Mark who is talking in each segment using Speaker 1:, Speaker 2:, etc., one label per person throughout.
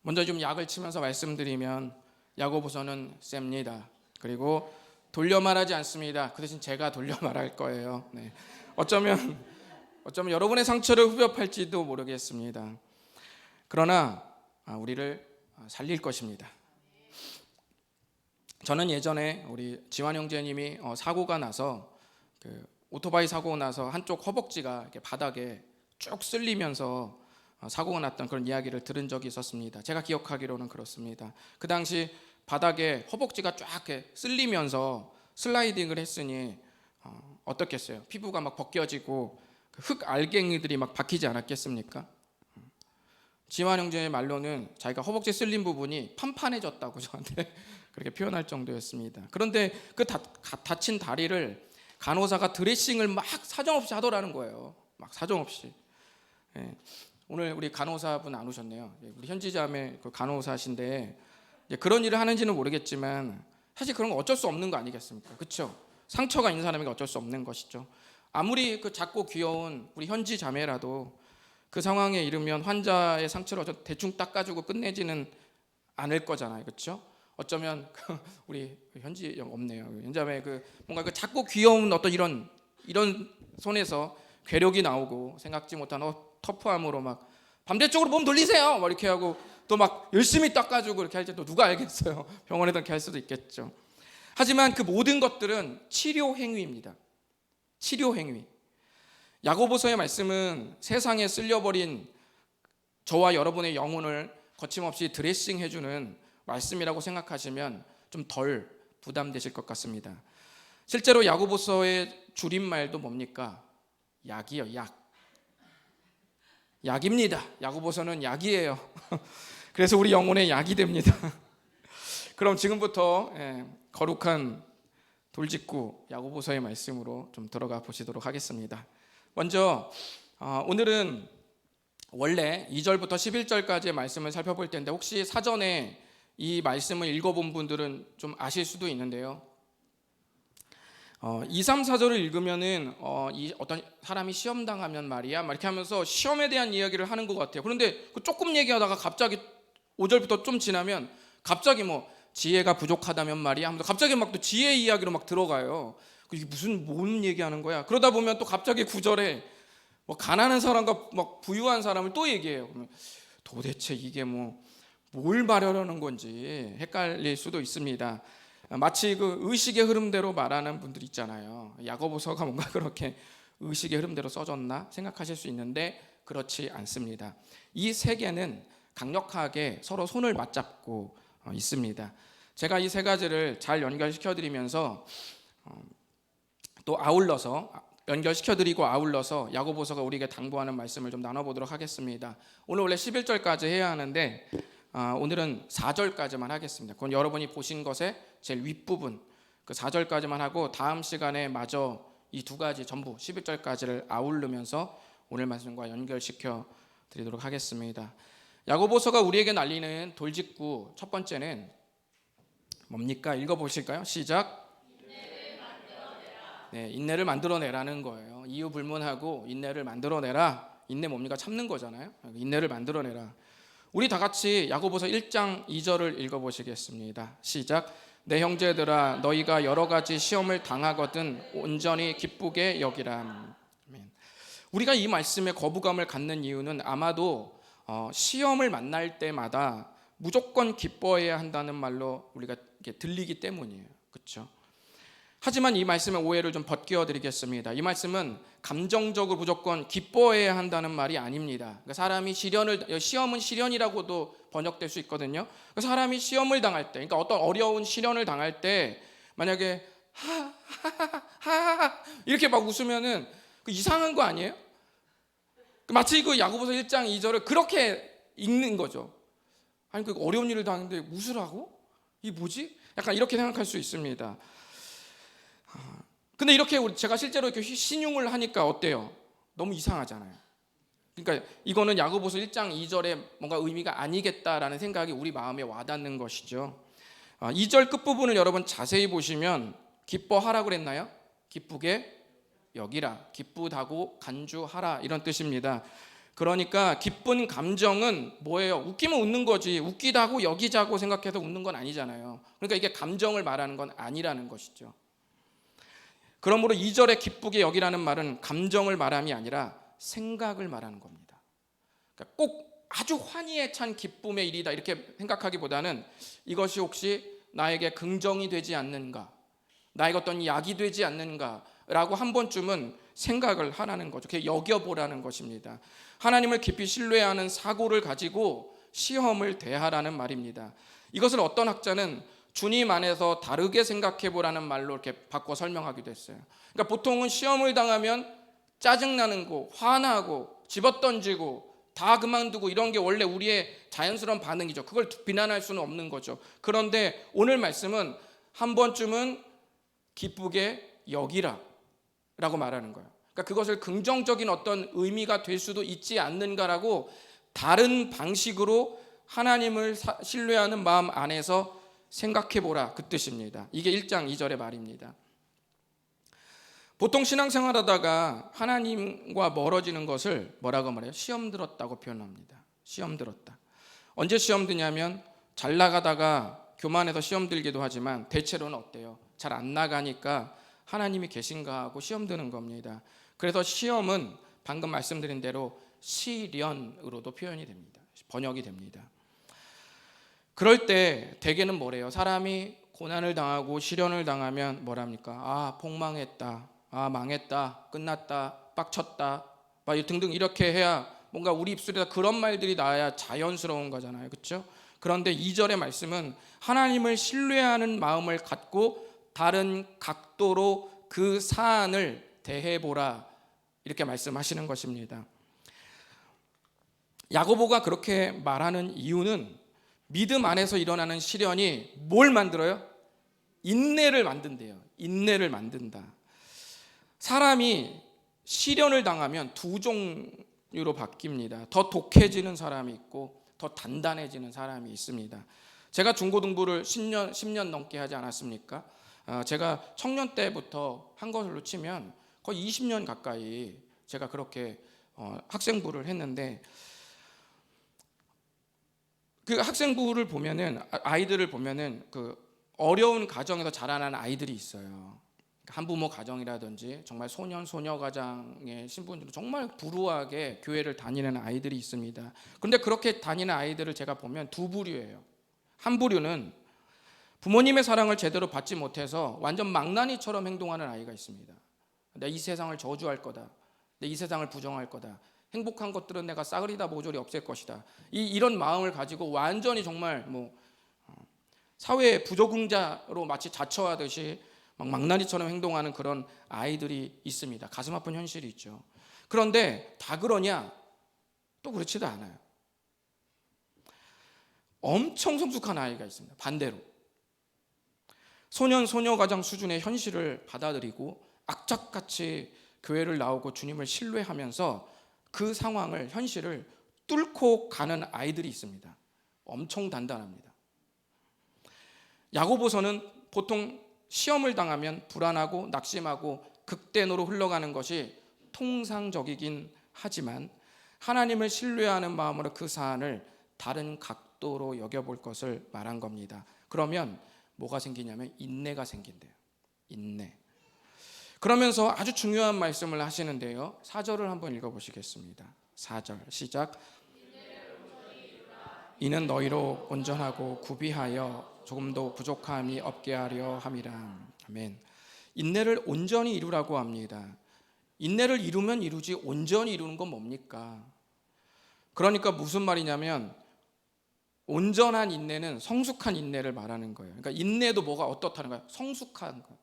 Speaker 1: 먼저 좀 약을 치면서 말씀드리면 야고보서는 셉니다. 그리고 돌려 말하지 않습니다. 그 대신 제가 돌려 말할 거예요. 네. 어쩌면 여러분의 상처를 후벼팔지도 모르겠습니다. 그러나 우리를 살릴 것입니다. 저는 예전에 우리 지환 형제님이 사고가 나서 오토바이 사고가 나서 한쪽 허벅지가 이렇게 바닥에 쭉 쓸리면서 사고가 났던 그런 이야기를 들은 적이 있었습니다. 제가 기억하기로는 그렇습니다. 그 당시 바닥에 허벅지가 쫙 이렇게 쓸리면서 슬라이딩을 했으니 어떻겠어요? 피부가 막 벗겨지고 흙 알갱이들이 막 박히지 않았겠습니까? 지환 형제의 말로는 자기가 허벅지 쓸린 부분이 판판해졌다고 저한테 그렇게 표현할 정도였습니다. 그런데 그 다친 다리를 간호사가 드레싱을 막 사정없이 하더라는 거예요. 막 사정없이. 예. 오늘 우리 간호사분 안 오셨네요. 우리 현지자매 그 간호사신데 그런 일을 하는지는 모르겠지만 사실 그런 거 어쩔 수 없는 거 아니겠습니까? 그렇죠? 상처가 있는 사람에게 어쩔 수 없는 것이죠. 아무리 그 작고 귀여운 우리 현지 자매라도 그 상황에 이르면 환자의 상처를 대충 닦아주고 끝내지는 않을 거잖아요, 그렇죠? 어쩌면 우리 현지 없네요. 현자매 뭔가 그 작고 귀여운 어떤 이런 손에서 괴력이 나오고 생각지 못한 터프함으로 막 반대쪽으로 몸 돌리세요, 막 이렇게 하고 또 막 열심히 닦아주고 이렇게 할 때 또 누가 알겠어요? 병원에서 이렇게 할 수도 있겠죠. 하지만 그 모든 것들은 치료 행위입니다. 치료 행위. 야고보서의 말씀은 세상에 쓸려버린 저와 여러분의 영혼을 거침없이 드레싱 해주는 말씀이라고 생각하시면 좀 덜 부담되실 것 같습니다. 실제로 야고보서의 줄임말도 뭡니까? 약이요, 약. 약입니다. 야고보서는 약이에요. 그래서 우리 영혼의 약이 됩니다. 그럼 지금부터 거룩한 돌직구 야고보서의 말씀으로 좀 들어가 보시도록 하겠습니다. 먼저 오늘은 원래 2절부터 11절까지의 말씀을 살펴볼 텐데 혹시 사전에 이 말씀을 읽어본 분들은 좀 아실 수도 있는데요. 2, 3, 4절을 읽으면은 어떤 사람이 시험 당하면 말이야 막 이렇게 하면서 시험에 대한 이야기를 하는 것 같아요. 그런데 조금 얘기하다가 갑자기 5절부터 좀 지나면 갑자기 뭐 지혜가 부족하다면 말이야 하면서 갑자기 막 또 지혜 이야기로 막 들어가요. 이게 뭔 얘기하는 거야? 그러다 보면 또 갑자기 9절에 뭐 가난한 사람과 막 부유한 사람을 또 얘기해요. 그러면 도대체 이게 뭘 말하려는 건지 헷갈릴 수도 있습니다. 마치 그 의식의 흐름대로 말하는 분들 있잖아요. 야고보서가 뭔가 그렇게 의식의 흐름대로 써졌나 생각하실 수 있는데 그렇지 않습니다. 이 세 개는 강력하게 서로 손을 맞잡고 있습니다. 제가 이 세 가지를 잘 연결시켜드리면서 또 연결시켜드리고 아울러서 야고보서가 우리에게 당부하는 말씀을 좀 나눠보도록 하겠습니다. 오늘 원래 11절까지 해야 하는데 오늘은 4절까지만 하겠습니다. 그건 여러분이 보신 것의 제일 윗부분 그 4절까지만 하고 다음 시간에 마저 이 두 가지 전부 11절까지를 아우르면서 오늘 말씀과 연결시켜 드리도록 하겠습니다. 야고보서가 우리에게 날리는 돌직구 첫 번째는 뭡니까? 읽어보실까요? 시작. 인내를 만들어내라는 거예요. 이유 불문하고 인내를 만들어내라. 인내 뭡니까? 참는 거잖아요. 인내를 만들어내라. 우리 다 같이 야고보서 1장 2절을 읽어보시겠습니다. 시작. 내 형제들아 너희가 여러 가지 시험을 당하거든 온전히 기쁘게 여기라. 우리가 이 말씀에 거부감을 갖는 이유는 아마도 시험을 만날 때마다 무조건 기뻐해야 한다는 말로 우리가 들리기 때문이에요. 그렇죠? 하지만 이 말씀의 오해를 좀 벗겨 드리겠습니다. 이 말씀은 감정적으로 무조건 기뻐해야 한다는 말이 아닙니다. 그러니까 사람이 시험은 시련이라고도 번역될 수 있거든요. 그러니까 사람이 시험을 당할 때, 그러니까 어떤 어려운 시련을 당할 때 만약에 하하하하 이렇게 막 웃으면은 이상한 거 아니에요? 마치 그 야고보서 1장 2절을 그렇게 읽는 거죠. 아니 그 어려운 일을 당했는데 웃으라고? 이 뭐지? 약간 이렇게 생각할 수 있습니다. 근데 이렇게 제가 실제로 이렇게 신용을 하니까 어때요? 너무 이상하잖아요. 그러니까 이거는 야고보서 1장 2절에 뭔가 의미가 아니겠다라는 생각이 우리 마음에 와닿는 것이죠. 2절 끝부분을 여러분 자세히 보시면 기뻐하라고 그랬나요? 기쁘게 여기라, 기쁘다고 간주하라 이런 뜻입니다. 그러니까 기쁜 감정은 뭐예요? 웃기면 웃는 거지. 웃기다고 여기자고 생각해서 웃는 건 아니잖아요. 그러니까 이게 감정을 말하는 건 아니라는 것이죠. 그러므로 2절에 기쁘게 여기라는 말은 감정을 말함이 아니라 생각을 말하는 겁니다. 그러니까 꼭 아주 환희에 찬 기쁨의 일이다 이렇게 생각하기보다는 이것이 혹시 나에게 긍정이 되지 않는가, 나에게 어떤 약이 되지 않는가라고 한 번쯤은 생각을 하라는 거죠. 그게 여겨보라는 것입니다. 하나님을 깊이 신뢰하는 사고를 가지고 시험을 대하라는 말입니다. 이것을 어떤 학자는 주님 안에서 다르게 생각해 보라는 말로 이렇게 바꿔 설명하기도 했어요. 그러니까 보통은 시험을 당하면 짜증나는 거, 화나고 집어던지고 다 그만두고 이런 게 원래 우리의 자연스러운 반응이죠. 그걸 비난할 수는 없는 거죠. 그런데 오늘 말씀은 한 번쯤은 기쁘게 여기라 라고 말하는 거예요. 그러니까 그것을 긍정적인 어떤 의미가 될 수도 있지 않는가라고 다른 방식으로 하나님을 신뢰하는 마음 안에서 생각해 보라 그 뜻입니다. 이게 1장 2절의 말입니다. 보통 신앙생활 하다가 하나님과 멀어지는 것을 뭐라고 말해요? 시험 들었다고 표현합니다. 시험 들었다. 언제 시험 드냐면 잘 나가다가 교만해서 시험 들기도 하지만 대체로는 어때요? 잘 안 나가니까 하나님이 계신가 하고 시험 드는 겁니다. 그래서 시험은 방금 말씀드린 대로 시련으로도 표현이 됩니다. 번역이 됩니다. 그럴 때 대개는 뭐래요? 사람이 고난을 당하고 시련을 당하면 뭐랍니까? 아, 폭망했다. 아, 망했다. 끝났다. 빡쳤다. 등등 이렇게 해야 뭔가 우리 입술에다 그런 말들이 나와야 자연스러운 거잖아요. 그렇죠? 그런데 2절의 말씀은 하나님을 신뢰하는 마음을 갖고 다른 각도로 그 사안을 대해보라 이렇게 말씀하시는 것입니다. 야고보가 그렇게 말하는 이유는 믿음 안에서 일어나는 시련이 뭘 만들어요? 인내를 만든대요. 인내를 만든다. 사람이 시련을 당하면 두 종류로 바뀝니다. 더 독해지는 사람이 있고 더 단단해지는 사람이 있습니다. 제가 중고등부를 10년 넘게 하지 않았습니까? 제가 청년 때부터 한 것으로 치면 거의 20년 가까이 제가 그렇게 학생부를 했는데 그 학생부를 보면은 아이들을 보면은 그 어려운 가정에서 자라나는 아이들이 있어요. 한부모 가정이라든지 정말 소년 소녀 가정의 신분들은 정말 불우하게 교회를 다니는 아이들이 있습니다. 그런데 그렇게 다니는 아이들을 제가 보면 두 부류예요. 한 부류는 부모님의 사랑을 제대로 받지 못해서 완전 망나니처럼 행동하는 아이가 있습니다. 내가 이 세상을 저주할 거다. 내 이 세상을 부정할 거다. 행복한 것들은 내가 싸그리다 모조리 없앨 것이다. 이런 마음을 가지고 완전히 정말 사회의 부적응자로 마치 자처하듯이 막 망나니처럼 행동하는 그런 아이들이 있습니다. 가슴 아픈 현실이 있죠. 그런데 다 그러냐? 또 그렇지도 않아요. 엄청 성숙한 아이가 있습니다. 반대로 소년 소녀 가정 수준의 현실을 받아들이고 악착같이 교회를 나오고 주님을 신뢰하면서 그 상황을 현실을 뚫고 가는 아이들이 있습니다. 엄청 단단합니다. 야고보서는 보통 시험을 당하면 불안하고 낙심하고 극단으로 흘러가는 것이 통상적이긴 하지만 하나님을 신뢰하는 마음으로 그 사안을 다른 각도로 여겨볼 것을 말한 겁니다. 그러면 뭐가 생기냐면 인내가 생긴대요. 인내. 그러면서 아주 중요한 말씀을 하시는데요. 4절을 한번 읽어보시겠습니다. 4절 시작. 이는 너희로 온전하고 구비하여 조금도 부족함이 없게 하려 함이라. 아멘. 인내를 온전히 이루라고 합니다. 인내를 이루면 이루지 온전히 이루는 건 뭡니까? 그러니까 무슨 말이냐면 온전한 인내는 성숙한 인내를 말하는 거예요. 그러니까 인내도 뭐가 어떻다는 거예요? 성숙한 거.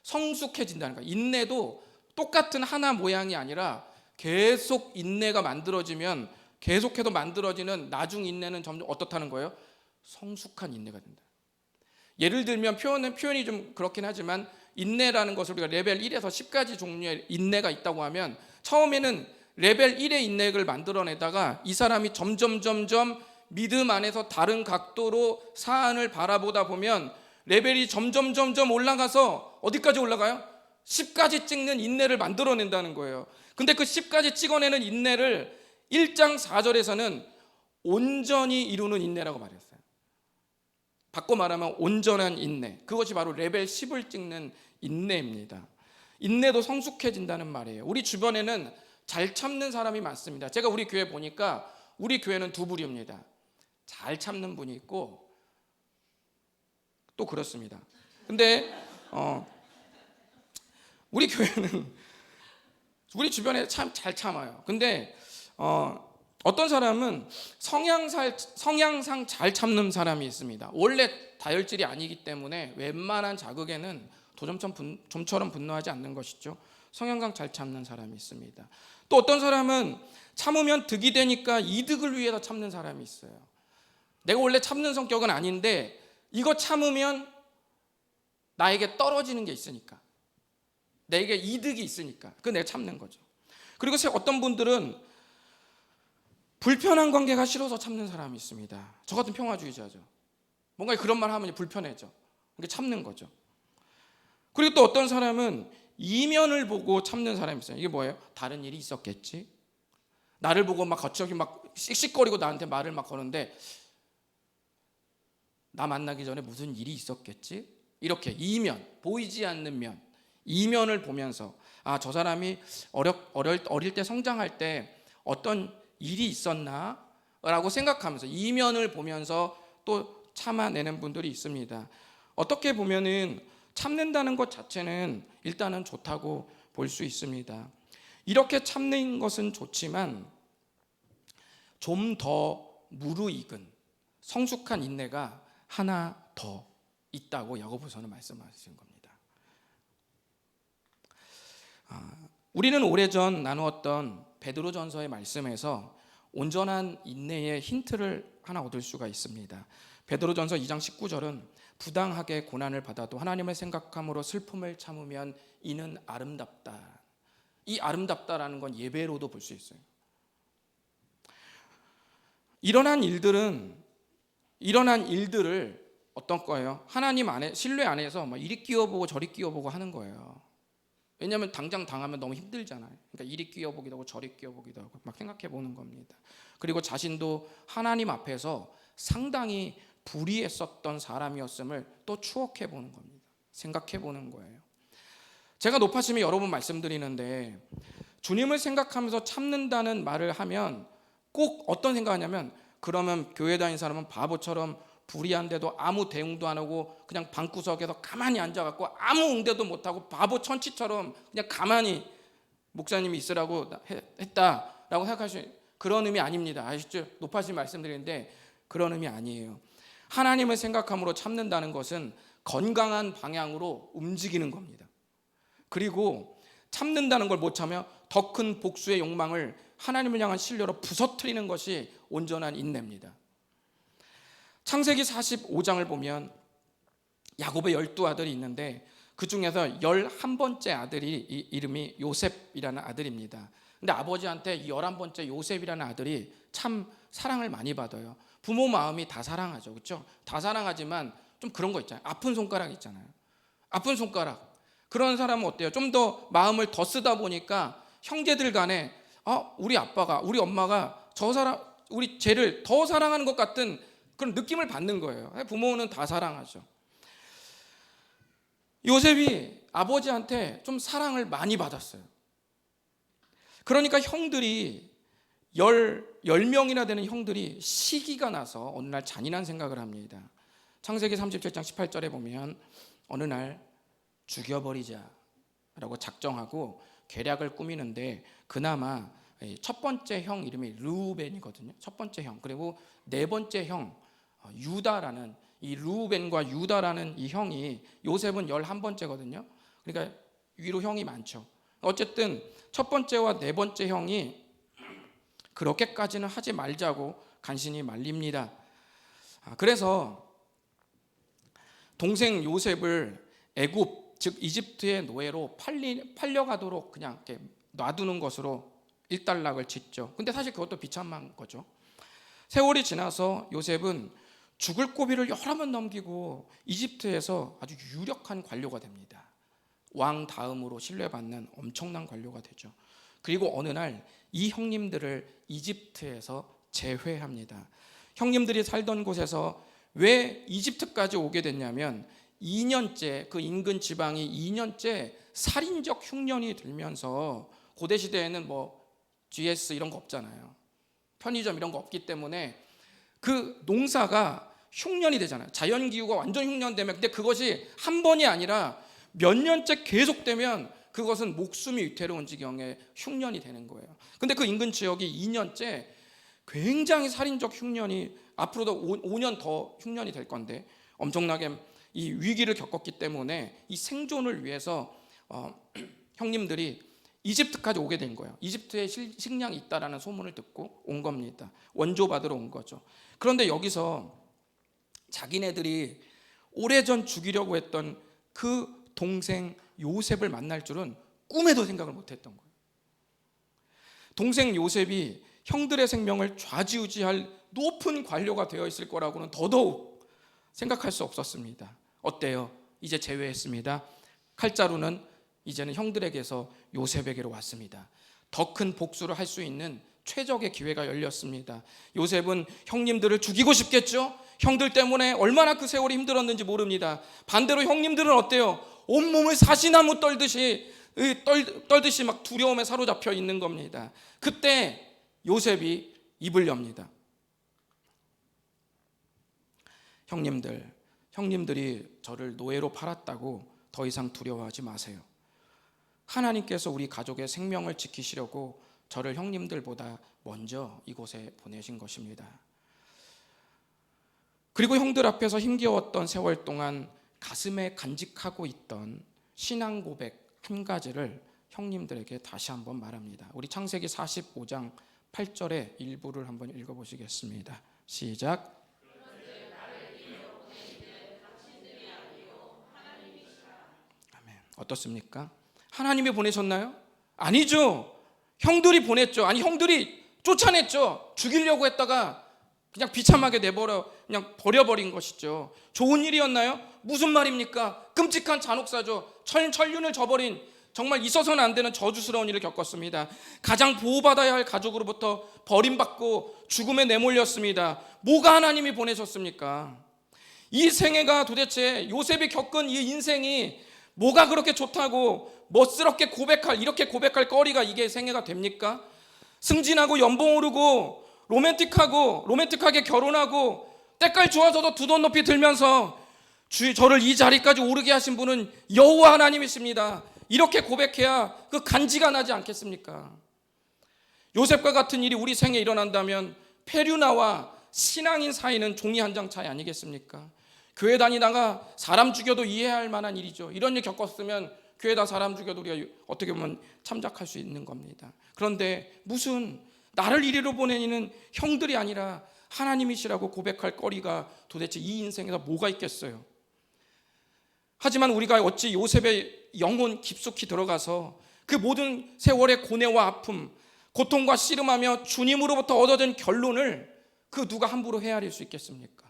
Speaker 1: 성숙해진다는 거예요. 인내도 똑같은 하나 모양이 아니라 계속 인내가 만들어지면 계속해도 만들어지는 나중 인내는 점점 어떻다는 거예요? 성숙한 인내가 된다. 예를 들면 표현이 좀 그렇긴 하지만 인내라는 것을 우리가 레벨 1에서 10가지 종류의 인내가 있다고 하면 처음에는 레벨 1의 인내를 만들어내다가 이 사람이 점점 믿음 안에서 다른 각도로 사안을 바라보다 보면 레벨이 점점 올라가서 어디까지 올라가요? 10까지 찍는 인내를 만들어낸다는 거예요. 근데 그 10까지 찍어내는 인내를 1장 4절에서는 온전히 이루는 인내라고 말했어요. 바꿔 말하면 온전한 인내, 그것이 바로 레벨 10을 찍는 인내입니다. 인내도 성숙해진다는 말이에요. 우리 주변에는 잘 참는 사람이 많습니다. 제가 우리 교회 보니까 우리 교회는 두 부류입니다. 잘 참는 분이 있고 또 그렇습니다. 근데 우리 교회는 우리 주변에 참 잘 참아요. 근데 어떤 사람은 성향상 잘 참는 사람이 있습니다. 원래 다혈질이 아니기 때문에 웬만한 자극에는 좀처럼 분노하지 않는 것이죠. 성향상 잘 참는 사람이 있습니다. 또 어떤 사람은 참으면 득이 되니까 이득을 위해서 참는 사람이 있어요. 내가 원래 참는 성격은 아닌데 이거 참으면 나에게 떨어지는 게 있으니까, 내게 이득이 있으니까 그거 내가 참는 거죠. 그리고 어떤 분들은 불편한 관계가 싫어서 참는 사람이 있습니다. 저 같은 평화주의자죠. 뭔가 그런 말 하면 불편해져. 그게 참는 거죠. 그리고 또 어떤 사람은 이면을 보고 참는 사람이 있어요. 이게 뭐예요? 다른 일이 있었겠지. 나를 보고 막 갑자기 막 씩씩거리고 나한테 말을 막 거는데 나 만나기 전에 무슨 일이 있었겠지? 이렇게 이면, 보이지 않는 면, 이면을 보면서 저 사람이 어릴 때 성장할 때 어떤 일이 있었나? 라고 생각하면서 이면을 보면서 또 참아내는 분들이 있습니다. 어떻게 보면은 참는다는 것 자체는 일단은 좋다고 볼 수 있습니다. 이렇게 참는 것은 좋지만 좀 더 무르익은 성숙한 인내가 하나 더 있다고 야고보서는 말씀하시는 겁니다. 우리는 오래전 나누었던 베드로전서의 말씀에서 온전한 인내의 힌트를 하나 얻을 수가 있습니다. 베드로전서 2장 19절은 부당하게 고난을 받아도 하나님을 생각함으로 슬픔을 참으면 이는 아름답다. 이 아름답다라는 건 예배로도 볼 수 있어요. 일어난 일들을 어떤 거예요? 하나님 안에, 신뢰 안에서 막 이리 끼워보고 저리 끼워보고 하는 거예요. 왜냐하면 당장 당하면 너무 힘들잖아요. 그러니까 이리 끼워보기도 하고 저리 끼워보기도 하고 막 생각해 보는 겁니다. 그리고 자신도 하나님 앞에서 상당히 불의했었던 사람이었음을 또 추억해 보는 겁니다. 생각해 보는 거예요. 제가 높아심에 여러 번 말씀드리는데 주님을 생각하면서 참는다는 말을 하면 꼭 어떤 생각하냐면 그러면 교회 다니는 사람은 바보처럼 불의한데도 아무 대응도 안 하고 그냥 방구석에서 가만히 앉아갖고 아무 응대도 못하고 바보 천치처럼 그냥 가만히 목사님이 있으라고 했다라고 생각하시는 그런 의미 아닙니다. 아시죠? 높아진 말씀드리는데 그런 의미 아니에요. 하나님을 생각함으로 참는다는 것은 건강한 방향으로 움직이는 겁니다. 그리고 참는다는 걸 못 참으면 더 큰 복수의 욕망을 하나님을 향한 신뢰로 부서뜨리는 것이 온전한 인내입니다. 창세기 45장을 보면 야곱의 12아들이 있는데 그 중에서 11번째 아들이 이름이 요셉이라는 아들입니다. 근데 아버지한테 11번째 요셉이라는 아들이 참 사랑을 많이 받아요. 부모 마음이 다 사랑하죠. 그렇죠? 다 사랑하지만 좀 그런 거 있잖아요. 아픈 손가락 있잖아요. 아픈 손가락. 그런 사람은 어때요? 좀 더 마음을 더 쓰다 보니까 형제들 간에 우리 아빠가 우리 엄마가 우리 쟤를 더 사랑하는 것 같은 그런 느낌을 받는 거예요. 부모는 다 사랑하죠. 요셉이 아버지한테 좀 사랑을 많이 받았어요. 그러니까 형들이 10명이나 되는 형들이 시기가 나서 어느 날 잔인한 생각을 합니다. 창세기 37장 18절에 보면 어느 날 죽여버리자라고 작정하고 계략을 꾸미는데 그나마 첫 번째 형 이름이 르우벤이거든요. 첫 번째 형. 그리고 네 번째 형 유다라는 이 르우벤과 유다라는 이 형이 요셉은 11번째거든요. 그러니까 위로 형이 많죠. 어쨌든 첫 번째와 네 번째 형이 그렇게까지는 하지 말자고 간신히 말립니다. 그래서 동생 요셉을 애굽 즉 이집트의 노예로 팔려가도록 그냥 이렇게 놔두는 것으로 일단락을 짓죠. 근데 사실 그것도 비참한 거죠. 세월이 지나서 요셉은 죽을 고비를 여러 번 넘기고 이집트에서 아주 유력한 관료가 됩니다. 왕 다음으로 신뢰받는 엄청난 관료가 되죠. 그리고 어느 날 이 형님들을 이집트에서 제회합니다. 형님들이 살던 곳에서 왜 이집트까지 오게 됐냐면 2년째 그 인근 지방이 2년째 살인적 흉년이 들면서 고대 시대에는 뭐 GS 이런 거 없잖아요. 편의점 이런 거 없기 때문에 그 농사가 흉년이 되잖아요. 자연 기후가 완전 흉년되면, 근데 그것이 한 번이 아니라 몇 년째 계속되면 그것은 목숨이 위태로운 지경에 흉년이 되는 거예요. 근데 그 인근 지역이 2년째 굉장히 살인적 흉년이, 앞으로도 5년 더 흉년이 될 건데 엄청나게 이 위기를 겪었기 때문에 이 생존을 위해서 형님들이 이집트까지 오게 된 거예요. 이집트에 식량이 있다라는 소문을 듣고 온 겁니다. 원조 받으러 온 거죠. 그런데 여기서 자기네들이 오래전 죽이려고 했던 그 동생 요셉을 만날 줄은 꿈에도 생각을 못했던 거예요. 동생 요셉이 형들의 생명을 좌지우지할 높은 관료가 되어 있을 거라고는 더더욱 생각할 수 없었습니다. 어때요? 이제 제외했습니다. 칼자루는 이제는 형들에게서 요셉에게로 왔습니다. 더 큰 복수를 할 수 있는 최적의 기회가 열렸습니다. 요셉은 형님들을 죽이고 싶겠죠? 형들 때문에 얼마나 그 세월이 힘들었는지 모릅니다. 반대로 형님들은 어때요? 온몸을 사시나무 떨듯이 막 두려움에 사로잡혀 있는 겁니다. 그때 요셉이 입을 엽니다. 형님들이 저를 노예로 팔았다고 더 이상 두려워하지 마세요. 하나님께서 우리 가족의 생명을 지키시려고 저를 형님들보다 먼저 이곳에 보내신 것입니다. 그리고 형들 앞에서 힘겨웠던 세월 동안 가슴에 간직하고 있던 신앙 고백 한 가지를 형님들에게 다시 한번 말합니다. 우리 창세기 45장 8절의 일부를 한번 읽어보시겠습니다. 시작. 아멘. 어떻습니까? 하나님이 보내셨나요? 아니죠. 형들이 보냈죠. 아니, 형들이 쫓아냈죠. 죽이려고 했다가 그냥 비참하게 그냥 버려버린 것이죠. 좋은 일이었나요? 무슨 말입니까? 끔찍한 잔혹사죠. 천륜을 저버린, 정말 있어서는 안 되는 저주스러운 일을 겪었습니다. 가장 보호받아야 할 가족으로부터 버림받고 죽음에 내몰렸습니다. 뭐가 하나님이 보내셨습니까? 이 생애가 도대체 요셉이 겪은 이 인생이 뭐가 그렇게 좋다고 멋스럽게 이렇게 고백할 거리가 이게 생애가 됩니까? 승진하고 연봉 오르고 로맨틱하게 결혼하고 때깔 좋아서도 두 돈 높이 들면서 저를 이 자리까지 오르게 하신 분은 여호와 하나님이십니다. 이렇게 고백해야 그 간지가 나지 않겠습니까? 요셉과 같은 일이 우리 생에 일어난다면 페류나와 신앙인 사이는 종이 한 장 차이 아니겠습니까? 교회 다니다가 사람 죽여도 이해할 만한 일이죠. 이런 일 겪었으면 교회다 사람 죽여도 우리가 어떻게 보면 참작할 수 있는 겁니다. 그런데 무슨 나를 이리로 보내는 형들이 아니라 하나님이시라고 고백할 거리가 도대체 이 인생에서 뭐가 있겠어요? 하지만 우리가 어찌 요셉의 영혼 깊숙이 들어가서 그 모든 세월의 고뇌와 아픔, 고통과 씨름하며 주님으로부터 얻어진 결론을 그 누가 함부로 헤아릴 수 있겠습니까?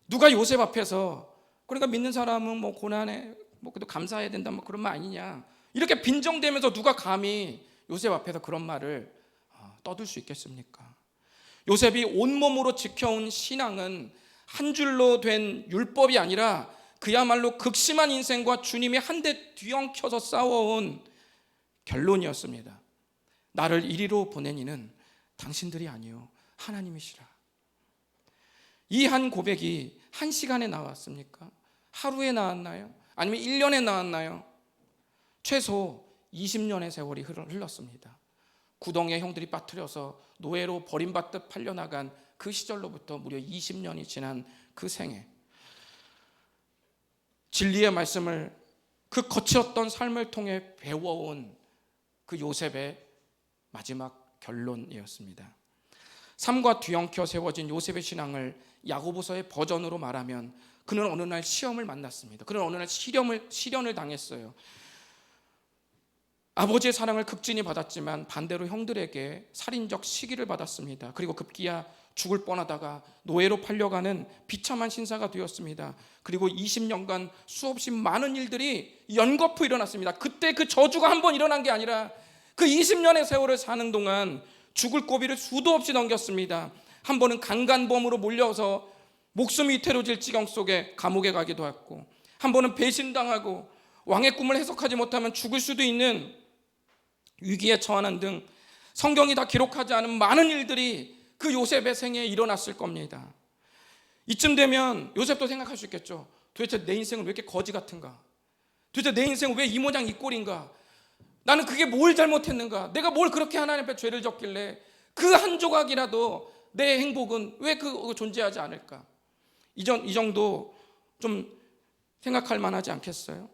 Speaker 1: 누가 요셉 앞에서 그러니까 믿는 사람은 뭐 고난에 그래도 감사해야 된다 그런 말 아니냐 이렇게 빈정대면서 누가 감히 요셉 앞에서 그런 말을 떠들 수 있겠습니까? 요셉이 온몸으로 지켜온 신앙은 한 줄로 된 율법이 아니라 그야말로 극심한 인생과 주님이 한 대 뒤엉켜서 싸워온 결론이었습니다. 나를 이리로 보낸 이는 당신들이 아니요 하나님이시라. 이 한 고백이 한 시간에 나왔습니까? 하루에 나왔나요? 아니면 1년에 나왔나요? 최소 20년의 세월이 흘렀습니다. 구덩이에 형들이 빠뜨려서 노예로 버림받듯 팔려나간 그 시절로부터 무려 20년이 지난 그 생애, 진리의 말씀을 그 거칠었던 삶을 통해 배워온 그 요셉의 마지막 결론이었습니다. 삶과 뒤엉켜 세워진 요셉의 신앙을 야고보서의 버전으로 말하면 그는 어느 날 시험을 만났습니다. 그는 어느 날 시련을 당했어요. 아버지의 사랑을 극진히 받았지만 반대로 형들에게 살인적 시기를 받았습니다. 그리고 급기야 죽을 뻔하다가 노예로 팔려가는 비참한 신사가 되었습니다. 그리고 20년간 수없이 많은 일들이 연거푸 일어났습니다. 그때 그 저주가 한 번 일어난 게 아니라 그 20년의 세월을 사는 동안 죽을 고비를 수도 없이 넘겼습니다. 한 번은 강간범으로 몰려서 목숨이 위태로질 지경 속에 감옥에 가기도 했고, 한 번은 배신당하고 왕의 꿈을 해석하지 못하면 죽을 수도 있는 위기에 처하는 등 성경이 다 기록하지 않은 많은 일들이 그 요셉의 생애에 일어났을 겁니다. 이쯤 되면 요셉도 생각할 수 있겠죠. 도대체 내 인생은 왜 이렇게 거지 같은가? 도대체 내 인생은 왜 이 모양 이 꼴인가? 나는 그게 뭘 잘못했는가? 내가 뭘 그렇게 하나님 앞에 죄를 졌길래 그 한 조각이라도 내 행복은 왜 존재하지 않을까? 이 정도 좀 생각할 만하지 않겠어요?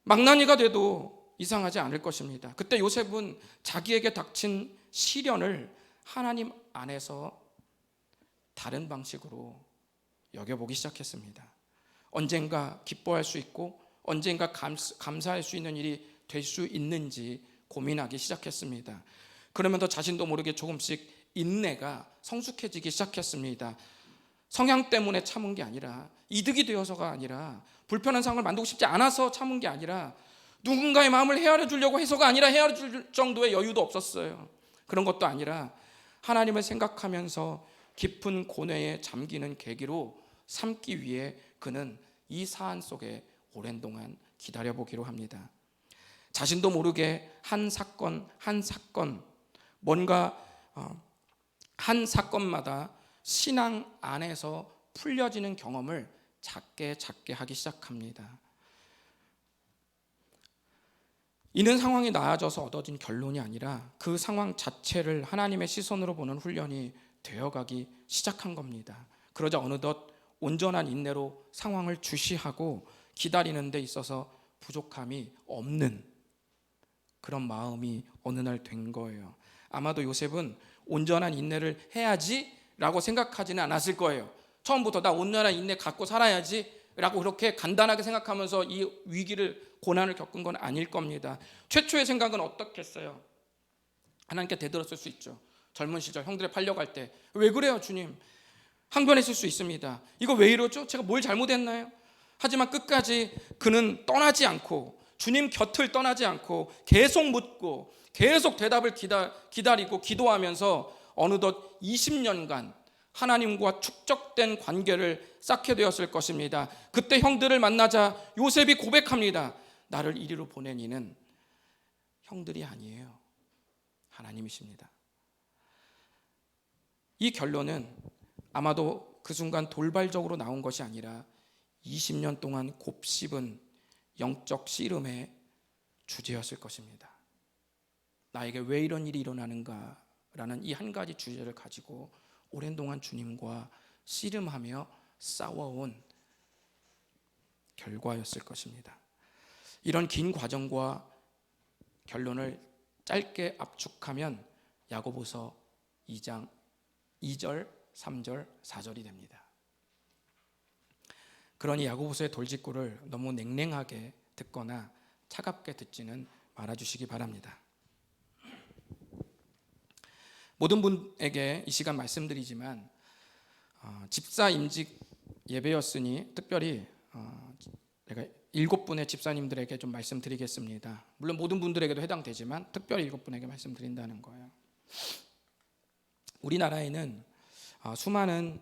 Speaker 1: 망나니가 돼도 이상하지 않을 것입니다. 그때 요셉은 자기에게 닥친 시련을 하나님 안에서 다른 방식으로 여겨보기 시작했습니다. 언젠가 기뻐할 수 있고 언젠가 감사할 수 있는 일이 될 수 있는지 고민하기 시작했습니다. 그러면서 자신도 모르게 조금씩 인내가 성숙해지기 시작했습니다. 성향 때문에 참은 게 아니라, 이득이 되어서가 아니라, 불편한 상황을 만들고 싶지 않아서 참은 게 아니라, 누군가의 마음을 헤아려 주려고 해서가 아니라 헤아려 줄 정도의 여유도 없었어요. 그런 것도 아니라 하나님을 생각하면서 깊은 고뇌에 잠기는 계기로 삼기 위해 그는 이 사안 속에 오랜 동안 기다려보기로 합니다. 자신도 모르게 한 사건 뭔가 한 사건마다 신앙 안에서 풀려지는 경험을 작게 하기 시작합니다. 이는 상황이 나아져서 얻어진 결론이 아니라 그 상황 자체를 하나님의 시선으로 보는 훈련이 되어가기 시작한 겁니다. 그러자 어느덧 온전한 인내로 상황을 주시하고 기다리는 데 있어서 부족함이 없는 그런 마음이 어느 날 된 거예요. 아마도 요셉은 온전한 인내를 해야지 라고 생각하지는 않았을 거예요. 처음부터 나 온전한 인내 갖고 살아야지 라고 그렇게 간단하게 생각하면서 이 위기를, 고난을 겪은 건 아닐 겁니다. 최초의 생각은 어떻겠어요? 하나님께 대들었을 수 있죠. 젊은 시절 형들에 팔려갈 때 왜 그래요 주님? 항변했을 수 있습니다. 이거 왜 이러죠? 제가 뭘 잘못했나요? 하지만 끝까지 그는 떠나지 않고, 주님 곁을 떠나지 않고 계속 묻고 계속 대답을 기다리고 기도하면서 어느덧 20년간 하나님과 축적된 관계를 쌓게 되었을 것입니다. 그때 형들을 만나자 요셉이 고백합니다. 나를 이리로 보낸 이는 형들이 아니에요, 하나님이십니다. 이 결론은 아마도 그 순간 돌발적으로 나온 것이 아니라 20년 동안 곱씹은 영적 씨름의 주제였을 것입니다. 나에게 왜 이런 일이 일어나는가 라는 이 한 가지 주제를 가지고 오랜 동안 주님과 씨름하며 싸워온 결과였을 것입니다. 이런 긴 과정과 결론을 짧게 압축하면 야고보서 2장 2절, 3절, 4절이 됩니다. 그러니 야고보서의 돌직구를 너무 냉랭하게 듣거나 차갑게 듣지는 말아주시기 바랍니다. 모든 분에게 이 시간 말씀드리지만 집사 임직 예배였으니 특별히 제가 7분의 집사님들에게 좀 말씀드리겠습니다. 물론 모든 분들에게도 해당되지만 특별히 7분에게 말씀드린다는 거예요. 우리나라에는 수많은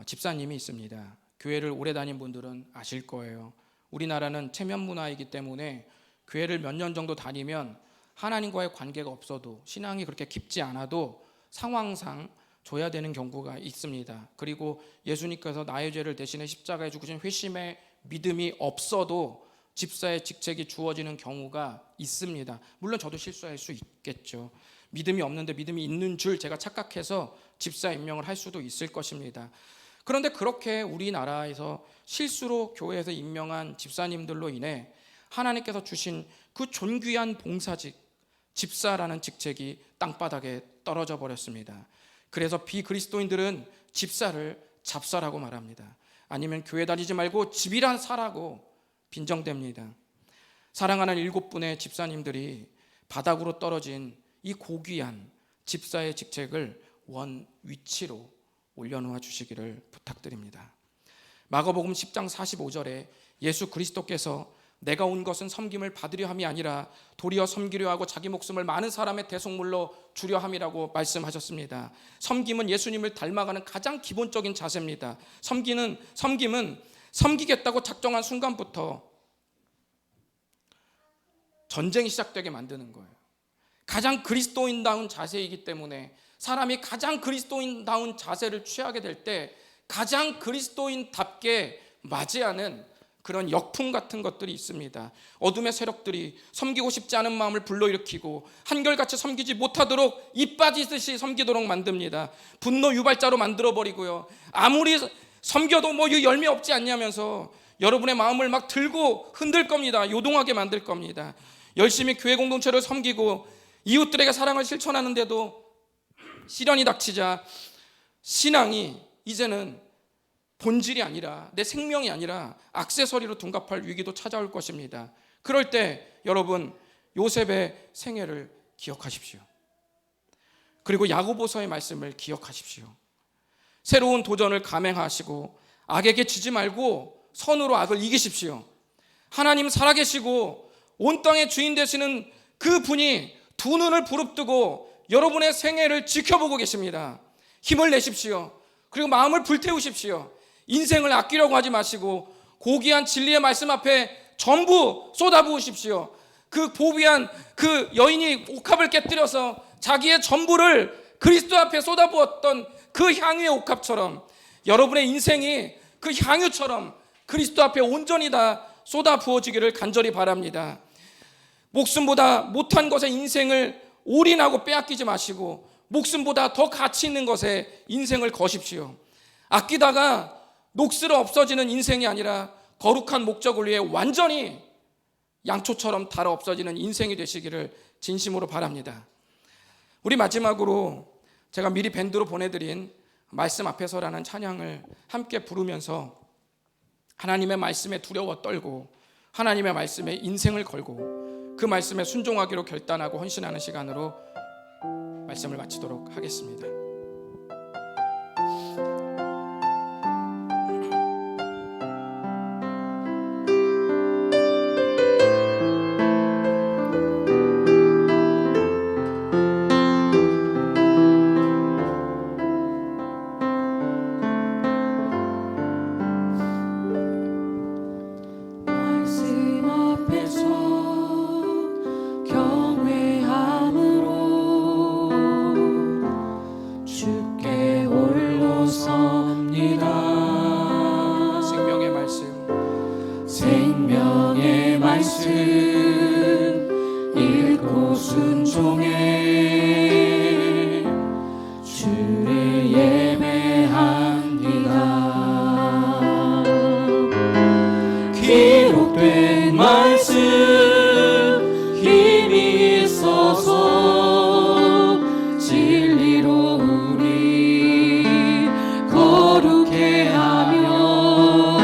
Speaker 1: 집사님이 있습니다. 교회를 오래 다닌 분들은 아실 거예요. 우리나라는 체면 문화이기 때문에 교회를 몇 년 정도 다니면 하나님과의 관계가 없어도, 신앙이 그렇게 깊지 않아도 상황상 줘야 되는 경우가 있습니다. 그리고 예수님께서 나의 죄를 대신에 십자가에 죽으신 회심의 믿음이 없어도 집사의 직책이 주어지는 경우가 있습니다. 물론 저도 실수할 수 있겠죠. 믿음이 없는데 믿음이 있는 줄 제가 착각해서 집사 임명을 할 수도 있을 것입니다. 그런데 그렇게 우리나라에서 실수로 교회에서 임명한 집사님들로 인해 하나님께서 주신 그 존귀한 봉사직, 집사라는 직책이 땅바닥에 떨어져 버렸습니다. 그래서 비그리스도인들은 집사를 잡사라고 말합니다. 아니면 교회 다니지 말고 집이란 사라고 빈정됩니다. 사랑하는 7분의 집사님들이 바닥으로 떨어진 이 고귀한 집사의 직책을 원 위치로 올려놓아 주시기를 부탁드립니다. 마가복음 10장 45절에 예수 그리스도께서 내가 온 것은 섬김을 받으려 함이 아니라 도리어 섬기려 하고 자기 목숨을 많은 사람의 대속물로 주려 함이라고 말씀하셨습니다. 섬김은 예수님을 닮아가는 가장 기본적인 자세입니다. 섬김은 섬기겠다고 작정한 순간부터 전쟁이 시작되게 만드는 거예요. 가장 그리스도인다운 자세이기 때문에 사람이 가장 그리스도인다운 자세를 취하게 될 때 가장 그리스도인답게 맞이하는 그런 역풍 같은 것들이 있습니다. 어둠의 세력들이 섬기고 싶지 않은 마음을 불러일으키고 한결같이 섬기지 못하도록 입 빠지듯이 섬기도록 만듭니다. 분노 유발자로 만들어버리고요, 아무리 섬겨도 뭐 열매 없지 않냐면서 여러분의 마음을 막 들고 흔들 겁니다. 요동하게 만들 겁니다. 열심히 교회 공동체를 섬기고 이웃들에게 사랑을 실천하는데도 시련이 닥치자 신앙이 이제는 본질이 아니라, 내 생명이 아니라 액세서리로 둔갑할 위기도 찾아올 것입니다. 그럴 때 여러분, 요셉의 생애를 기억하십시오. 그리고 야고보서의 말씀을 기억하십시오. 새로운 도전을 감행하시고 악에게 지지 말고 선으로 악을 이기십시오. 하나님 살아계시고 온 땅의 주인 되시는 그 분이 두 눈을 부릅뜨고 여러분의 생애를 지켜보고 계십니다. 힘을 내십시오. 그리고 마음을 불태우십시오. 인생을 아끼려고 하지 마시고 고귀한 진리의 말씀 앞에 전부 쏟아부으십시오. 그 보비한 그 여인이 옥합을 깨뜨려서 자기의 전부를 그리스도 앞에 쏟아부었던 그 향유의 옥합처럼 여러분의 인생이 그 향유처럼 그리스도 앞에 온전히 다 쏟아부어지기를 간절히 바랍니다. 목숨보다 못한 것에 인생을 올인하고 빼앗기지 마시고 목숨보다 더 가치 있는 것에 인생을 거십시오. 아끼다가 녹슬어 없어지는 인생이 아니라 거룩한 목적을 위해 완전히 양초처럼 닳아 없어지는 인생이 되시기를 진심으로 바랍니다. 우리 마지막으로 제가 미리 밴드로 보내드린 말씀 앞에서라는 찬양을 함께 부르면서 하나님의 말씀에 두려워 떨고 하나님의 말씀에 인생을 걸고 그 말씀에 순종하기로 결단하고 헌신하는 시간으로 말씀을 마치도록 하겠습니다.
Speaker 2: 읽고 순종해 주를 예배합니다. 기록된 말씀 힘이 있어서 진리로 우리 거룩해 하며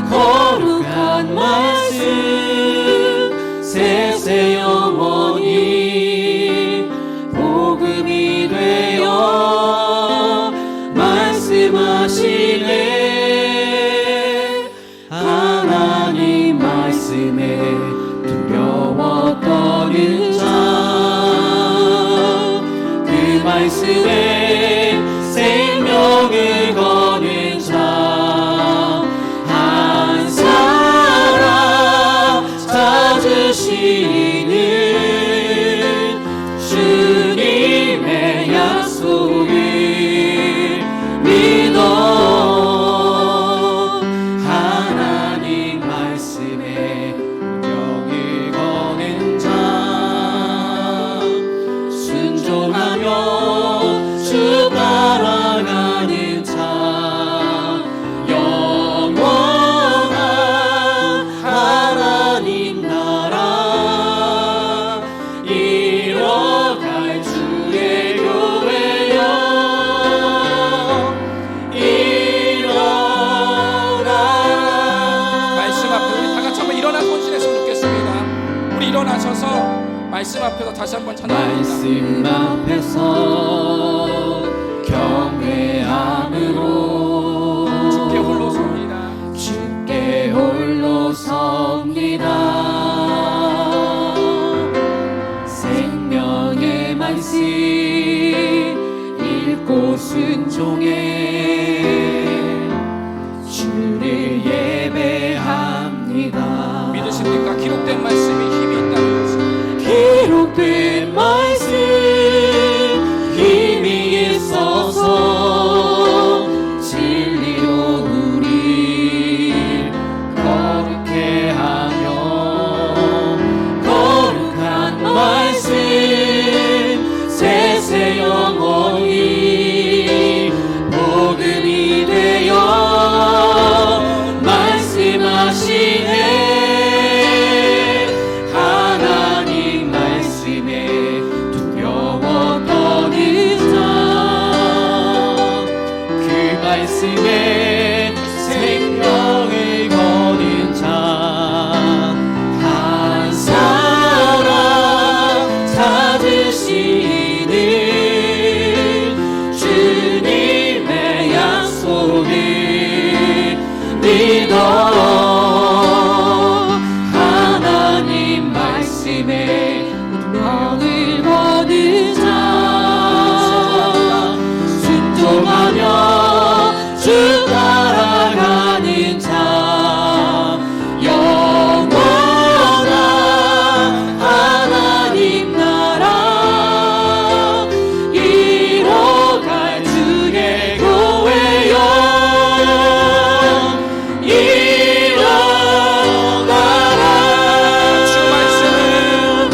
Speaker 2: 거룩한 말씀 세세 영원히 복음이 되어 말씀하시네. 하나님 말씀에 두려워 떠는 자, 그 말씀에 생명을 거는 자, 한 사람 찾으시는 주님의 약속을 믿어. 하나님 말씀에 명을 거는 자, 순종하며 주 따라가는 자, 영원한 하나님 나라 이뤄갈 주의 교회여 일어나.
Speaker 1: 말씀 앞에 우리 다 같이 한번 일어나서 헌신했으면 좋겠습니다. 우리 일어나셔서 말씀 앞에서 다시 한번 찬양합니다.
Speaker 2: 말씀 앞에서 경외함으로
Speaker 1: 주께 홀로 섭니다.
Speaker 2: 주께 홀로 섭니다. 말씀에 생명을 거는 자 한 사람 찾으시는 주님의 약속을 믿어 하나님 말씀에 운명을 거는 자 순종하며 주 따라가는 자 영원한 하나님 나라 이뤄갈 주의 교회여 일어나라 주 말씀을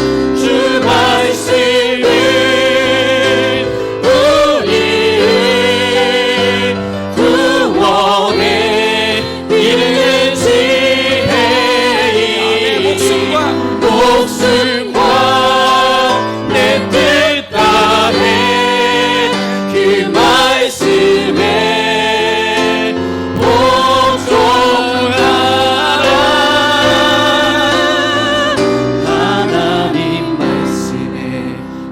Speaker 2: 우리의 구원에 이르는 지혜이 목숨과 내 뜻 다해 그 말씀에 복종하라 하나님 말씀에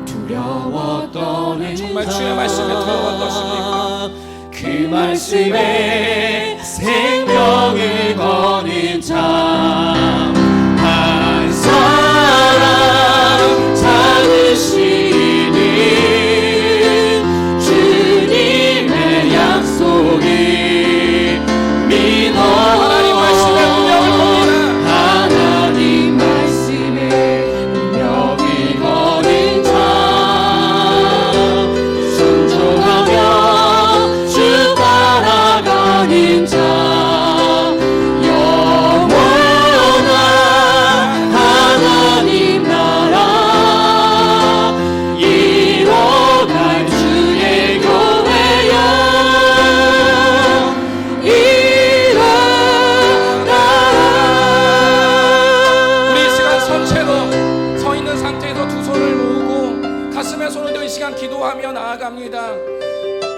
Speaker 2: 두려워 떠는
Speaker 1: 정말 주의 말씀에 두려워 떠십니까?
Speaker 2: 그 말씀에 생명을 거는 자 한 사람 찾으시는 주님의 약속을 믿어
Speaker 1: 하나님 말씀에 운명을 겁니다.
Speaker 2: 하나님 말씀에 운명을 거는 자 순종하며 주 따라가는 자 영원한 하나님 나라 이뤄갈 주의 교회여 일어나라
Speaker 1: 우리 이 시간 선체로 서 있는 상태에서 두 손을 모으고 가슴에 손을 대 이 시간 기도하며 나아갑니다.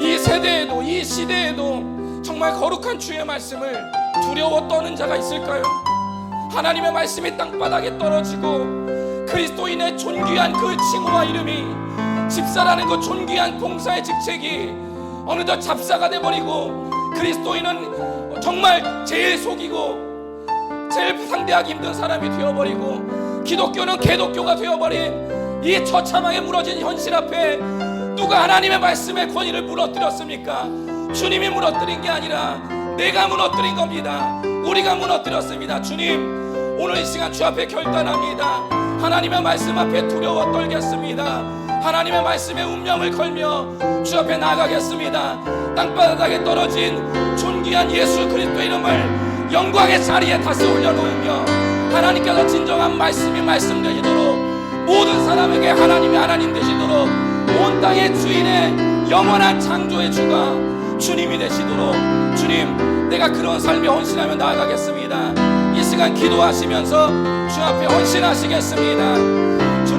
Speaker 1: 이 세대에도 이 시대에도 정말 거룩한 주의 말씀을 두려워 떠는 자가 있을까요? 하나님의 말씀이 땅바닥에 떨어지고 그리스도인의 존귀한 그 칭호와 이름이 집사라는 그 존귀한 봉사의 직책이 어느덧 잡사가 돼버리고 그리스도인은 정말 제일 속이고 제일 상대하기 힘든 사람이 되어버리고 기독교는 개독교가 되어버린 이 처참하게 무너진 현실 앞에 누가 하나님의 말씀의 권위를 무너뜨렸습니까? 주님이 무너뜨린 게 아니라 내가 무너뜨린 겁니다. 우리가 무너뜨렸습니다. 주님, 오늘 이 시간 주 앞에 결단합니다. 하나님의 말씀 앞에 두려워 떨겠습니다. 하나님의 말씀에 운명을 걸며 주 앞에 나가겠습니다. 땅바닥에 떨어진 존귀한 예수 그리스도의 이름을 영광의 자리에 다시 올려놓으며 하나님께서 진정한 말씀이 말씀되시도록 모든 사람에게 하나님이 하나님 되시도록 온 땅의 주인의 영원한 창조의 주가 주님이 되시도록 주님, 내가 그런 삶에 헌신하며 나아가겠습니다. 이 시간 기도하시면서 주 앞에 헌신하시겠습니다. 주님,